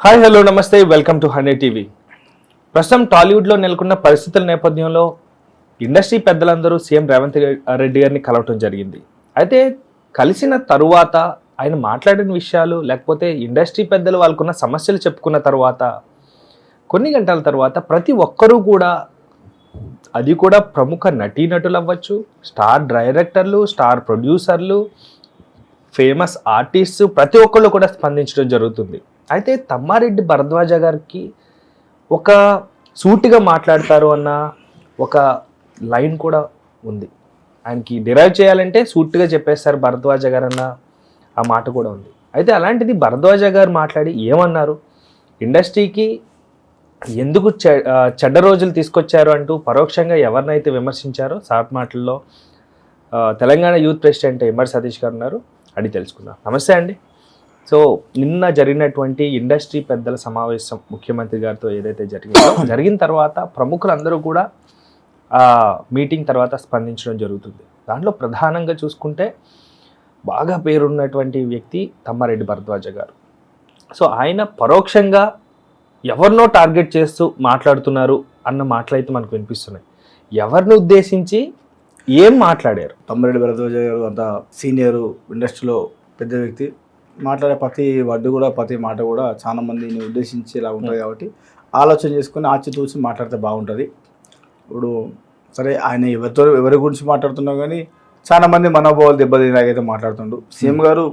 Hi hello నమస్తే welcome to honey TV. ప్రస్తుతం టాలీవుడ్లో నెలకొన్న పరిస్థితుల నేపథ్యంలో ఇండస్ట్రీ పెద్దలందరూ సీఎం రేవంత్ రెడ్డి గారిని కలవటం జరిగింది. అయితే కలిసిన తరువాత ఆయన మాట్లాడిన విషయాలు లేకపోతే ఇండస్ట్రీ పెద్దలు వాళ్ళకున్న సమస్యలు చెప్పుకున్న తర్వాత కొన్ని గంటల తర్వాత ప్రతి ఒక్కరూ కూడా, అది కూడా ప్రముఖ నటీనటులు అవ్వచ్చు, స్టార్ డైరెక్టర్లు, స్టార్ ప్రొడ్యూసర్లు, ఫేమస్ ఆర్టిస్టు, ప్రతి ఒక్కళ్ళు కూడా స్పందించడం జరుగుతుంది. అయితే తమ్మారెడ్డి భరద్వాజ గారికి ఒక సూటిగా మాట్లాడతారు అన్న ఒక లైన్ కూడా ఉంది. ఆయనకి డిరైవ్ చేయాలంటే సూటిగా చెప్పేస్తారు భరద్వాజ గారు అన్న ఆ మాట కూడా ఉంది. అయితే అలాంటిది భరద్వాజ గారు మాట్లాడి ఏమన్నారు, ఇండస్ట్రీకి ఎందుకు చెడ్డ రోజులు తీసుకొచ్చారు అంటూ పరోక్షంగా ఎవరినైతే విమర్శించారో షార్ట్ మాటల్లో తెలంగాణ యూత్ ప్రెసిడెంట్ ఎంఆర్ సతీష్ గారు ఉన్నారు, అడిగి తెలుసుకుందాం. నమస్తే అండి. సో నిన్న జరిగినటువంటి ఇండస్ట్రీ పెద్దల సమావేశం ముఖ్యమంత్రి గారితో ఏదైతే జరిగిన తర్వాత ప్రముఖులందరూ కూడా మీటింగ్ తర్వాత స్పందించడం జరుగుతుంది. దాంట్లో ప్రధానంగా చూసుకుంటే బాగా పేరున్నటువంటి వ్యక్తి తమ్మారెడ్డి భరద్వాజ గారు. సో ఆయన పరోక్షంగా ఎవరినో టార్గెట్ చేస్తూ మాట్లాడుతున్నారు అన్న మాటలు అయితే మనకు వినిపిస్తున్నాయి. ఎవరిని ఉద్దేశించి ఏం మాట్లాడారు? తమ్మారెడ్డి భరద్వాజ గారు అంత సీనియరు, ఇండస్ట్రీలో పెద్ద వ్యక్తి, మాట్లాడే ప్రతి వర్డ్ కూడా ప్రతి మాట కూడా చాలా మందిని ఉద్దేశించి ఇలా ఉంటుంది కాబట్టి ఆలోచన చేసుకొని ఆచితూచి మాట్లాడితే బాగుంటుంది. ఇప్పుడు సరే ఆయన ఎవరి గురించి మాట్లాడుతున్నావు కానీ చాలా మంది మనోభావాలు దెబ్బతినేలాగైతే మాట్లాడుతుండు. సీఎం గారు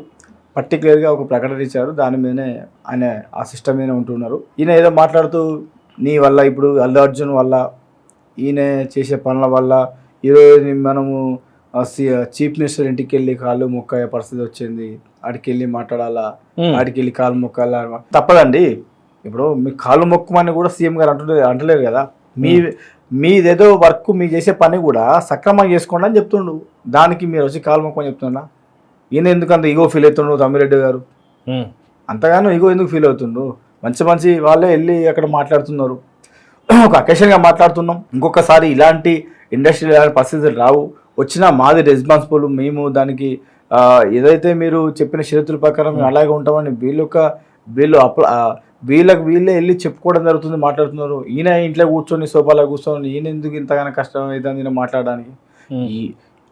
పర్టికులర్గా ఒక ప్రకటన ఇచ్చారు, దాని మీదనే ఆయన ఆ సిస్టమ్ మీదనే ఉంటున్నారు. ఈయన ఏదో మాట్లాడుతూ నీ వల్ల, ఇప్పుడు అల్లు అర్జున్ వల్ల, ఈయన చేసే పనుల వల్ల ఈరోజు మనము చీఫ్ మినిస్టర్ ఇంటికి వెళ్ళి కాళ్ళు మొక్కే పరిస్థితి వచ్చింది, ఆడికి వెళ్ళి మాట్లాడాలా, ఆడికి వెళ్ళి కాళ్ళు మొక్కాలా, తప్పదండి. ఇప్పుడు మీ కాళ్ళు మొక్కమని కూడా సీఎం గారు అంటలేరు కదా. మీదేదో వర్క్ మీరు చేసే పని కూడా సక్రమంగా చేసుకోండి అని చెప్తుండు, దానికి మీరు వచ్చి కాళ్ళు మొక్కమని చెప్తున్నా. ఈయన ఎందుకు అంత ఈగో ఫీల్ అవుతుండు తమ్మిరెడ్డి గారు? అంతగానో ఈగో ఎందుకు ఫీల్ అవుతుండు? మంచి వాళ్ళే వెళ్ళి అక్కడ మాట్లాడుతున్నారు, ఒక అకేషన్గా మాట్లాడుతున్నాం. ఇంకొకసారి ఇలాంటి ఇండస్ట్రీలో ఇలాంటి పరిస్థితులు రావు, వచ్చినా మాది రెస్పాన్సిబుల్, మేము దానికి ఏదైతే మీరు చెప్పిన షరతుల ప్రకారం మేము అలాగే ఉంటామని వీళ్ళే వెళ్ళి చెప్పుకోవడం జరుగుతుంది, మాట్లాడుతున్నారు. ఈయన ఇంట్లో కూర్చొని సోఫాలో కూర్చొని ఈయన ఎందుకు ఇంతగానో కష్టం అవుతుంది మాట్లాడడానికి?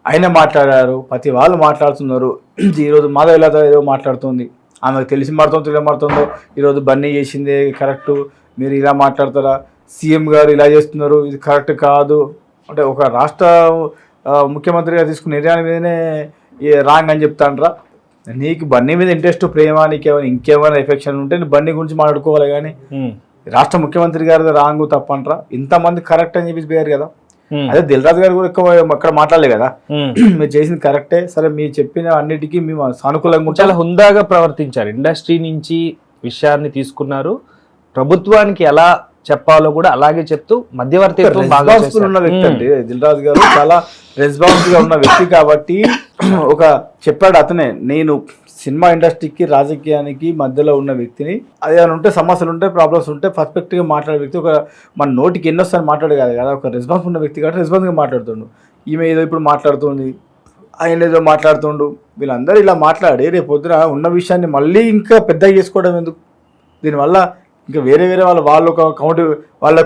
ఆయన మాట్లాడారు, ప్రతి వాళ్ళు మాట్లాడుతున్నారు. ఈరోజు మాధవ్ ఏదో మాట్లాడుతుంది, ఆమెకు తెలిసి మాడుతుందో ఈరోజు బన్నీ చేసిందే కరెక్టు, మీరు ఇలా మాట్లాడతారా, సీఎం గారు ఇలా చేస్తున్నారు, ఇది కరెక్ట్ కాదు అంటే ఒక రాష్ట్ర ముఖ్యమంత్రిగా తీసుకున్న నిర్ణయాల మీదనే రాంగ్ అని చెప్తాండ్రా? నీకు బన్నీ మీద ఇంట్రెస్ట్, ప్రేమ, ఇంకేమైనా ఎఫెక్షన్ ఉంటే నువ్వు బన్నీ గురించి మాట్లాడుకోవాలి కానీ రాష్ట్ర ముఖ్యమంత్రి గారి రాంగ్ తప్పంటారా? ఇంతమంది కరెక్ట్ అని చెప్పేసి పోయారు కదా. అదే దిల్రాజు గారు కూడా ఎక్కువ అక్కడ మాట్లాడలే కదా. మీరు చేసింది కరెక్టే, సరే మీరు చెప్పిన అన్నిటికీ మేము సానుకూలంగా చాలా హుందాగా ప్రవర్తించారు, ఇండస్ట్రీ నుంచి విషయాన్ని తీసుకున్నారు, ప్రభుత్వానికి ఎలా చెప్పాలో కూడా అలాగే చెప్తూ మధ్యవర్తిత్వం రెస్పాన్సిబుల్ ఉన్న వ్యక్తి అండి దిల్రాజు గారు, చాలా రెస్పాన్సిబుల్ గా ఉన్న వ్యక్తి కాబట్టి ఒక చెప్పాడు అతనే, నేను సినిమా ఇండస్ట్రీకి రాజకీయానికి మధ్యలో ఉన్న వ్యక్తిని, అదేమైనా ఉంటే సమస్యలు ఉంటే ప్రాబ్లమ్స్ ఉంటే పర్ఫెక్ట్గా మాట్లాడే వ్యక్తి, ఒక మన నోటికి ఎన్నోసారి మాట్లాడే కాదు కదా, ఒక రెస్పాన్సిబుల్ ఉన్న వ్యక్తి కాబట్టి రెస్పాన్స్గా మాట్లాడుతుండు. ఈమె ఏదో ఇప్పుడు మాట్లాడుతుంది, ఆయన ఏదో మాట్లాడుతుండు, వీళ్ళందరూ ఇలా మాట్లాడి రేపు పొద్దున ఉన్న విషయాన్ని మళ్ళీ ఇంకా పెద్దగా చేసుకోవడం ఎందుకు? దీనివల్ల ఇంకా వేరే వాళ్ళు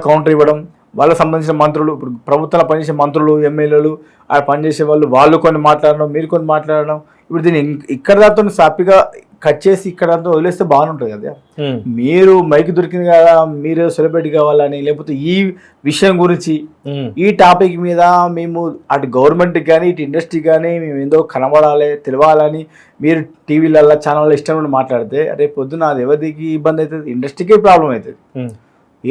కౌంటర్ ఇవ్వడం, వాళ్ళకి సంబంధించిన మంత్రులు, ఇప్పుడు ప్రభుత్వంలో పనిచేసే మంత్రులు, ఎమ్మెల్యేలు, ఆ పనిచేసే వాళ్ళు కొన్ని మాట్లాడడం, మీరు కొన్ని మాట్లాడడం, ఇప్పుడు దీన్ని ఇక్కడ దాంతో సాపిగా కట్ చేసి ఇక్కడ దాంతో వదిలేస్తే బాగుంటుంది కదా. మీరు మైక్ దొరికింది కదా, మీరు సెలబ్రిటీ కావాలని, లేకపోతే ఈ విషయం గురించి ఈ టాపిక్ మీద మేము అటు గవర్నమెంట్కి కానీ ఇటు ఇండస్ట్రీకి కానీ మేము ఏదో కనబడాలి, తెలవాలని మీరు టీవీలలో ఛానల్లో ఇష్టం మాట్లాడితే రేపు పొద్దున అది ఎవరికి ఇబ్బంది అవుతుంది? ఇండస్ట్రీకే ప్రాబ్లం అవుతుంది.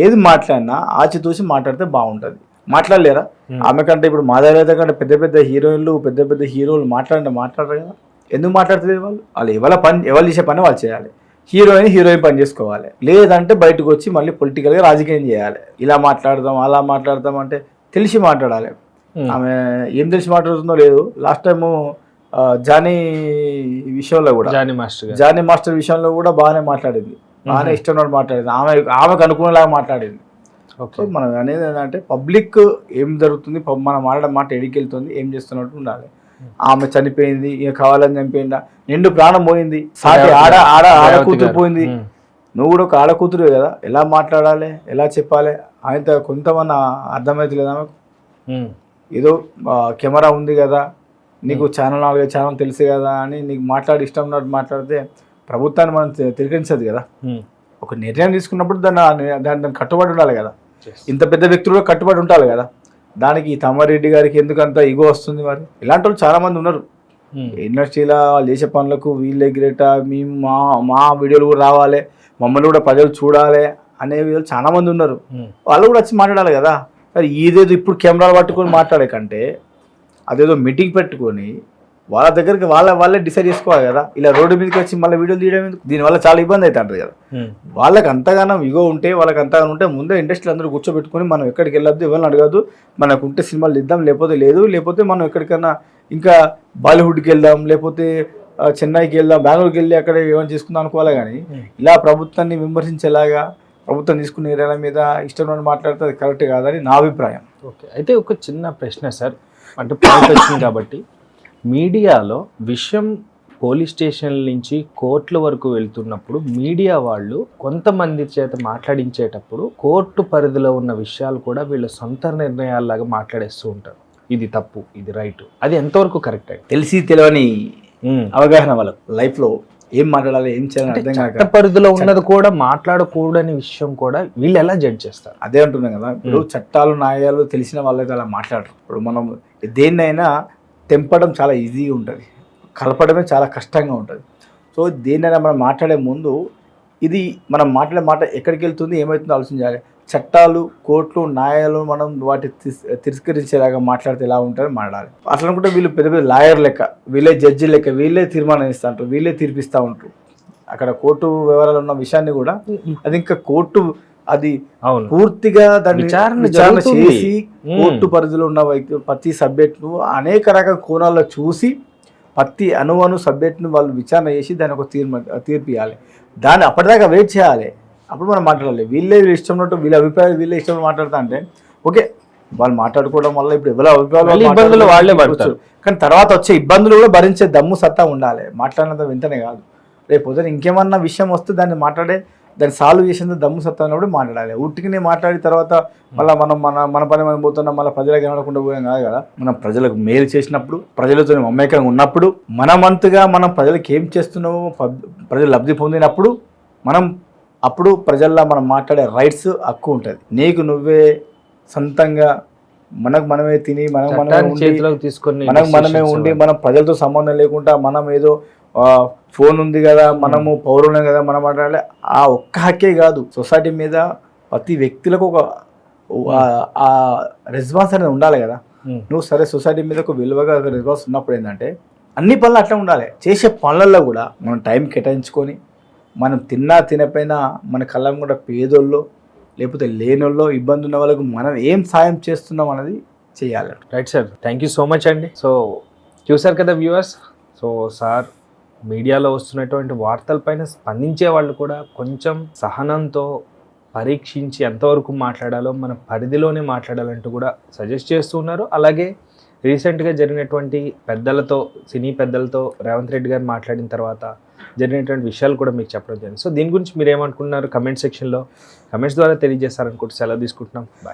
ఏది మాట్లాడినా ఆచితూసి మాట్లాడితే బాగుంటుంది. మాట్లాడలేరా? ఆమె కంటే ఇప్పుడు మాధవరేత కంటే పెద్ద హీరోయిన్లు, పెద్ద హీరోలు మాట్లాడరు కదా. ఎందుకు మాట్లాడుతుంది? వాళ్ళు ఎవరు చేసే పని వాళ్ళు చేయాలి. హీరోయిన్ పని చేసుకోవాలి, లేదంటే బయటకు వచ్చి మళ్ళీ పొలిటికల్గా రాజకీయం చేయాలి. ఇలా మాట్లాడదాం, అలా మాట్లాడదాం అంటే తెలిసి మాట్లాడాలి. ఆమె ఏం తెలిసి మాట్లాడుతుందో లేదు. లాస్ట్ టైము జానీ విషయంలో కూడా, జానీ మాస్టర్ విషయంలో కూడా బాగానే మాట్లాడింది, బాగానే ఇష్టం మాట్లాడింది, ఆమెకు అనుకునేలాగా మాట్లాడింది. సో మనం అనేది ఏంటంటే పబ్లిక్ ఏం జరుగుతుంది, మనం మాట్లాడే మాట ఎడికి వెళ్తుంది, ఏం చేస్తున్నట్టు ఉండాలి. ఆమె చనిపోయింది, ఇక కావాలని చనిపోయిందా, నిండు ప్రాణం పోయింది, సాటి ఆడ కూతురు పోయింది, నువ్వు కూడా ఒక ఆడకూతురు కదా, ఎలా మాట్లాడాలి, ఎలా చెప్పాలి ఆయనతో కొంతమంది అర్థమవుతలేదు ఆమెకు. ఏదో కెమెరా ఉంది కదా, నీకు ఛానల్ 4 ఛానల్ తెలుసు కదా అని నీకు మాట్లాడి ఇష్టం ఉన్నట్టు మాట్లాడితే ప్రభుత్వాన్ని మనం తిరగరించదు కదా. ఒక నిర్ణయం తీసుకున్నప్పుడు దాన్ని కట్టుబడి ఉండాలి కదా. ఇంత పెద్ద వ్యక్తులు కూడా కట్టుబడి ఉండాలి కదా. దానికి ఈ తమ్మారెడ్డి గారికి ఎందుకంత ఇగో వస్తుంది? మరి ఇలాంటి వాళ్ళు చాలామంది ఉన్నారు ఇండస్ట్రీలో. వాళ్ళు చేసే పనులకు వీళ్ళే గ్రేట, మేము మా వీడియోలు కూడా రావాలి, మమ్మల్ని కూడా ప్రజలు చూడాలి అనే వీళ్ళు చాలా మంది ఉన్నారు. వాళ్ళు కూడా వచ్చి మాట్లాడాలి కదా. మరి ఇదేదో ఇప్పుడు కెమెరాలు పట్టుకొని మాట్లాడే కంటే అదేదో మీటింగ్ పెట్టుకొని వాళ్ళ దగ్గరికి వాళ్ళే డిసైడ్ చేసుకోవాలి కదా. ఇలా రోడ్డు మీదకి వచ్చి మళ్ళీ వీడియోలు తీయడం ఎందుకు? దీనివల్ల చాలా ఇబ్బంది అవుతుంది కదా. వాళ్ళకి అంతగానో ఇగో ఉంటే, వాళ్ళకి అంతగానో ఉంటే ముందే ఇండస్ట్రీలో అందరూ కూర్చోబెట్టుకొని మనం ఎక్కడికి వెళ్ళొద్దు, ఎవరిని అడగద్దు, మనకు ఉంటే సినిమాలు ఇద్దాం, లేకపోతే లేదు, లేకపోతే మనం ఎక్కడికైనా ఇంకా బాలీవుడ్కి వెళ్దాం, లేకపోతే చెన్నైకి వెళ్దాం, బెంగళూరుకి వెళ్ళి అక్కడ ఏమైనా చేసుకుందాం అనుకోవాలి. కానీ ఇలా ప్రభుత్వాన్ని విమర్శించేలాగా ప్రభుత్వం తీసుకునే ఏరియాల మీద ఇష్టం మాట్లాడితే అది కరెక్ట్ కాదని నా అభిప్రాయం. ఓకే, అయితే ఒక చిన్న ప్రశ్న సార్, అంటే పాయింట్ వచ్చింది కాబట్టి, మీడియాలో విషయం పోలీస్ స్టేషన్ల నుంచి కోర్టుల వరకు వెళ్తున్నప్పుడు మీడియా వాళ్ళు కొంతమంది చేత మాట్లాడించేటప్పుడు కోర్టు పరిధిలో ఉన్న విషయాలు కూడా వీళ్ళ సొంత నిర్ణయాల్లాగా మాట్లాడేస్తూ ఉంటారు. ఇది తప్పు, ఇది రైట్, అది ఎంతవరకు కరెక్ట్ అండి? తెలిసి తెలియని అవగాహన వాళ్ళకు లైఫ్లో ఏం మాట్లాడాలి, ఏం చేయాలని అర్థం కాక చట్ట పరిధిలో ఉన్నది కూడా మాట్లాడకూడని విషయం కూడా వీళ్ళు ఎలా జడ్జ్ చేస్తారు? అదే అంటున్నాం కదా. ఇప్పుడు చట్టాలు న్యాయాలు తెలిసిన వాళ్ళైతే అలా మాట్లాడరు. ఇప్పుడు మనం దేన్నైనా తెంపడం చాలా ఈజీగా ఉంటుంది, కలపడమే చాలా కష్టంగా ఉంటుంది. సో దేన్నైనా మనం మాట్లాడే ముందు ఇది మనం మాట్లాడే మాట ఎక్కడికి వెళ్తుంది, ఏమవుతుందో ఆలోచించాలి. చట్టాలు, కోర్టులు, న్యాయాలు మనం వాటి తిరస్కరించేలాగా మాట్లాడితే ఎలా ఉంటారో మాట్లాడాలి. అట్లా అనుకుంటే వీళ్ళు పెద్ద పెద్ద లాయర్ లెక్క, వీళ్ళే జడ్జి లెక్క, వీళ్ళే తీర్మానం ఇస్తూ ఉంటారు, వీళ్ళే తీర్పిస్తూ ఉంటారు. అక్కడ కోర్టు వివరాలు ఉన్న విషయాన్ని కూడా అది ఇంకా కోర్టు అది పూర్తిగా దాన్ని విచారణ చేసి కోర్టు పరిధిలో ఉన్న ప్రతి సబ్జెక్టును అనేక రకాల కోణాల్లో చూసి ప్రతి అణువను సబ్జెక్టును వాళ్ళు విచారణ చేసి దాని ఒక తీర్పు ఇవ్వాలి. దాన్ని అప్పటిదాకా వెయిట్ చేయాలి, అప్పుడు మనం మాట్లాడాలి. వీళ్ళే ఇష్టం ఉన్నట్టు వీళ్ళ అభిప్రాయాలు వీళ్ళే ఇష్టం మాట్లాడుతా అంటే ఓకే, వాళ్ళు మాట్లాడుకోవడం వల్ల ఇప్పుడు ఎవరి అభిప్రాయాలు ఇబ్బందులు వాళ్ళే పడతారు. కానీ తర్వాత వచ్చే ఇబ్బందులు కూడా భరించే దమ్ము సత్తా ఉండాలి. మాట్లాడినంత వెంటనే కాదు, రేపు పొద్దున ఇంకేమన్నా విషయం వస్తే దాన్ని సాల్వ్ చేసేందుకు దమ్ము సత్తా ఉన్నప్పుడు మాట్లాడాలి. ఉట్టికి మాట్లాడిన తర్వాత మళ్ళీ మన పని మనం పోతున్నాం, మళ్ళీ ప్రజలకు వినకుండా పోయాం కాదు కదా. మనం ప్రజలకు మేలు చేసినప్పుడు, ప్రజలతో మమేకంగా ఉన్నప్పుడు, మనమంతుగా మనం ప్రజలకు ఏం చేస్తున్నామో ప్రజలు లబ్ధి పొందినప్పుడు అప్పుడు ప్రజల్లో మనం మాట్లాడే రైట్స్ హక్కు ఉంటుంది. నీకు నువ్వే సొంతంగా మనమే తిని మనమే ఉండి మనం ప్రజలతో సంబంధం లేకుండా మనం ఏదో ఫోన్ ఉంది కదా, మనము పౌరులం కదా, మనం మాట్లాడాలి. ఆ ఒక్క హక్కే కాదు, సొసైటీ మీద ప్రతి వ్యక్తులకు ఒక రెస్పాన్స్ అనేది ఉండాలి కదా. నువ్వు సరే సొసైటీ మీద ఒక విలువగా ఒక రెస్పాన్స్ ఉన్నప్పుడు ఏంటంటే అన్ని పనులు అట్లా ఉండాలి. చేసే పనులలో కూడా మనం టైం కేటాయించుకొని, మనం తినపోయినా మన కళ్ళం కూడా పేదోళ్ళు లేకపోతే లేనోళ్ళు, ఇబ్బంది ఉన్న వాళ్ళకు మనం ఏం సాయం చేస్తున్నాం అనేది చేయాలి. Right sir, thank you so much అండి. సో చూసారు కదా వ్యూవర్స్, సో సార్ మీడియాలో వస్తున్నటువంటి వార్తలపైన స్పందించే వాళ్ళు కూడా కొంచెం సహనంతో పరీక్షించి ఎంతవరకు మాట్లాడాలో మన పరిధిలోనే మాట్లాడాలంటూ కూడా సజెస్ట్ చేస్తూ ఉన్నారు. అలాగే రీసెంట్గా జరిగినటువంటి పెద్దలతో, సినీ పెద్దలతో రేవంత్ రెడ్డి గారు మాట్లాడిన తర్వాత జరిగినటువంటి విషయాలు కూడా మీకు చెప్పడం జరిగింది. సో దీని గురించి మీరు ఏమనుకుంటున్నారు కమెంట్ సెక్షన్లో కమెంట్స్ ద్వారా తెలియజేస్తారనుకుంటూ సెలవు తీసుకుంటున్నాం. బాయ్.